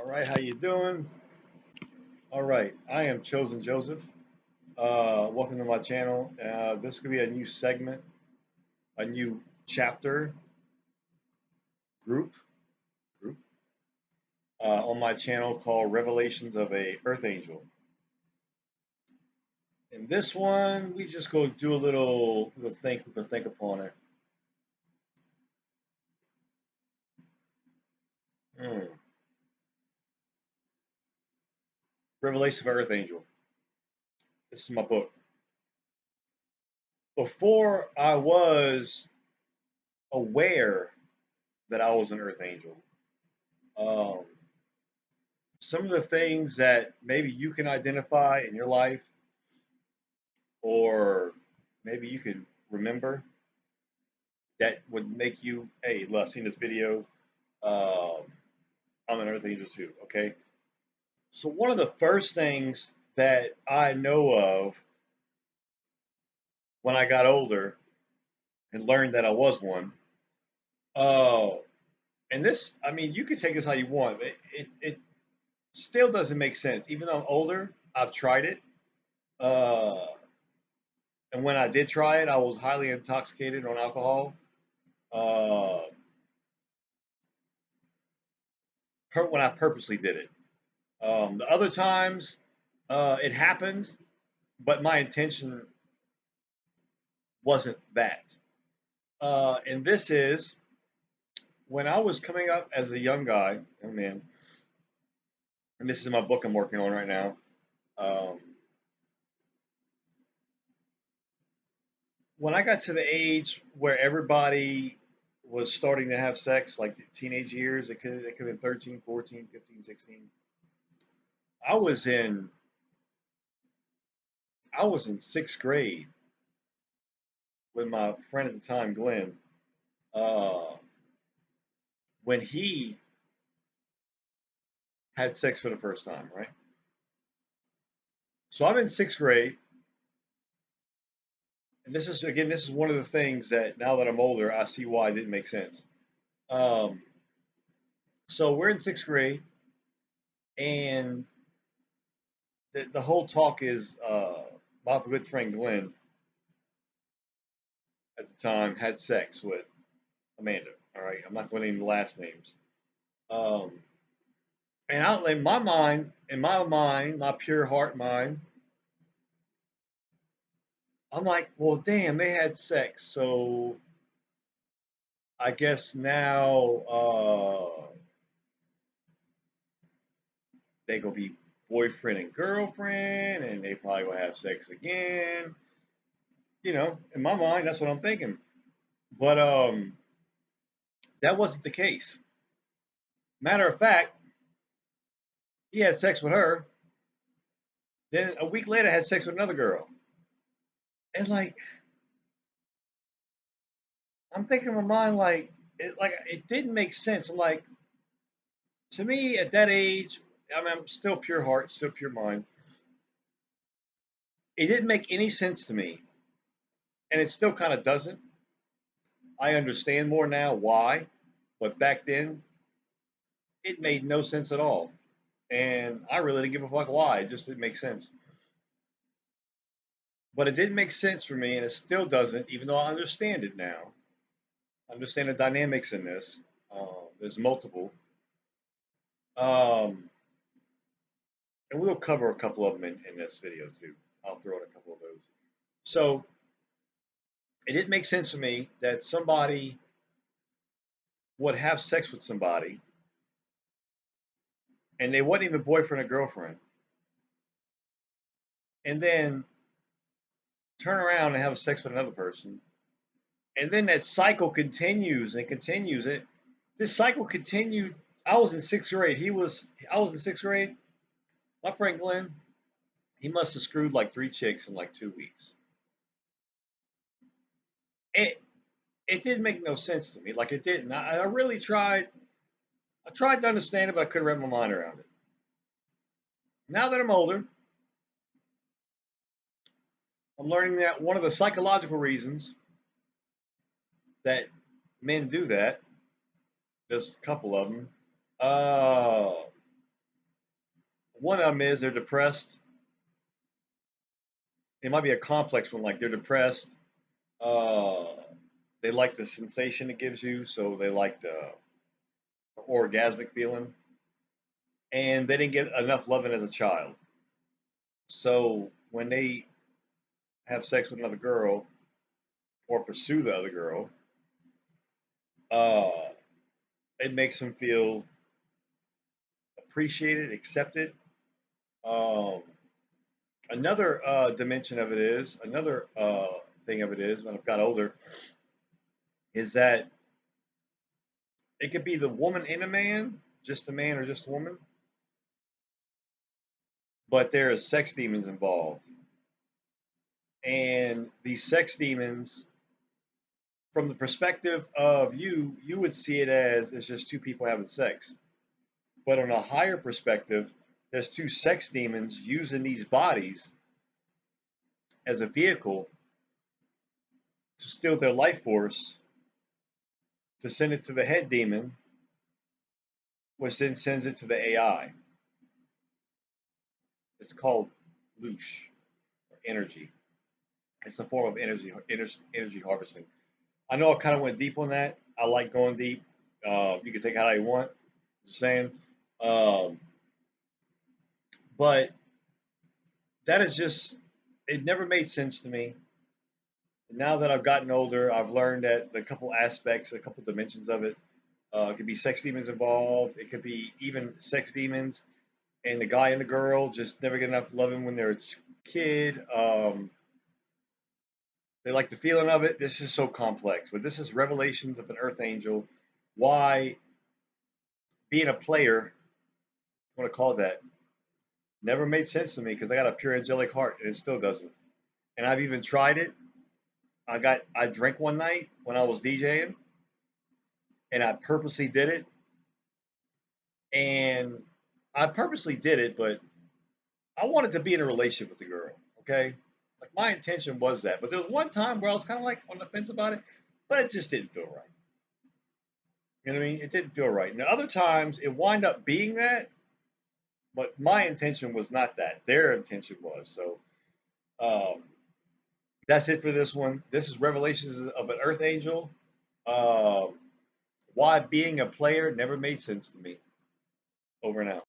right, how you doing? All right, I am Chosen Joseph. Welcome to my channel. This could be a new segment, a new chapter group group on my channel called Revelations of a Earth Angel. In this one, we just go do a little think. We can think upon it. Hmm. Revelation of an Earth Angel. This is my book. Before I was aware that I was an Earth Angel, um, some of the things that maybe you can identify in your life or maybe you can remember that would make you, hey, look, I've seen this video. Um, I'm an Earth Angel too. Okay. So, one of the first things that I know of when I got older and learned that I was one, uh, and this, I mean, you can take this how you want. It still doesn't make sense. Even though I'm older, I've tried it. Uh, and when I did try it, I was highly intoxicated on alcohol. Uh, when I purposely did it. The other times, it happened, but my intention wasn't that. And this is when I was coming up as a young man, and this is my book I'm working on right now. Um, when I got to the age where everybody was starting to have sex, like the teenage years, it could have been 13, 14, 15, 16. I was in I was in sixth grade with my friend at the time, Glenn. Uh, when he had sex for the first time, right? So I'm in sixth grade, and this is one of the things that now that I'm older, I see why it didn't make sense. Um, so we're in sixth grade, and the whole talk is my good friend Glenn at the time had sex with Amanda. All right, I'm not going to name the last names. Um, and in my mind, my pure heart mind, I'm like, well, damn, they had sex, so I guess now they gonna be boyfriend and girlfriend, and they probably gonna have sex again. In my mind, that's what I'm thinking. But that wasn't the case. Matter of fact, he had sex with her. Then a week later, had sex with another girl. And like, I'm thinking in my mind, it didn't make sense. I'm like, to me at that age, I mean, I'm still pure heart, still pure mind. It didn't make any sense to me, and it still kind of doesn't. I understand more now why, but back then it made no sense at all. And I really didn't give a fuck why. It just didn't make sense. But it didn't make sense for me, and it still doesn't, even though I understand it now. I understand the dynamics in this. There's multiple. Um, and we'll cover a couple of them in this video too. I'll throw in a couple of those. So it didn't make sense for me that somebody would have sex with somebody and they wasn't even boyfriend or girlfriend, and then turn around and have sex with another person, and then that cycle continues and continues. And this cycle continued. I was in sixth grade. I was in sixth grade. My friend Glenn, he must have screwed like three chicks in like 2 weeks. It it didn't make no sense to me. Like it didn't. I really tried. I tried to understand it, but I couldn't wrap my mind around it. Now that I'm older, I'm learning that one of the psychological reasons that men do that, there's a couple of them. Uh, One of them is they're depressed. It might be a complex one, like they're depressed. Uh, they like the sensation it gives you, so they like the orgasmic feeling, and they didn't get enough loving as a child. So when they have sex with another girl or pursue the other girl, uh, it makes them feel appreciated, accepted. Um, another dimension of it is another thing of it is when I've got older is that it could be the woman in a man, just a man or just a woman, but there is sex demons involved. And these sex demons, from the perspective of you would see it as it's just two people having sex. But on a higher perspective, there's two sex demons using these bodies as a vehicle to steal their life force, to send it to the head demon, which then sends it to the AI. It's called loosh, or energy. It's a form of energy harvesting. I know I kind of went deep on that. I like going deep. You can take it how you want. Just saying. Um, but that is just, it never made sense to me. Now that I've gotten older, I've learned that a couple aspects, a couple dimensions of it. It could be sex demons involved. It could be even sex demons and the guy and the girl just never get enough loving when they're a kid. They like the feeling of it. This is so complex, but this is Revelations of an Earth Angel. Why being a player, I want to call it that, never made sense to me because I got a pure angelic heart and it still doesn't. And I've even tried it. I drank one night when I was DJing and I purposely did it. And I purposely did it, but I wanted to be in a relationship with the girl. Okay. Like my intention was that. But there was one time where I was kind of like on the fence about it, but it just didn't feel right. You know what I mean? It didn't feel right. And other times it wind up being that, but my intention was not that. Their intention was. So um, that's it for this one. This is Revelations of an Earth Angel. Uh, why being a player never made sense to me. Over and out.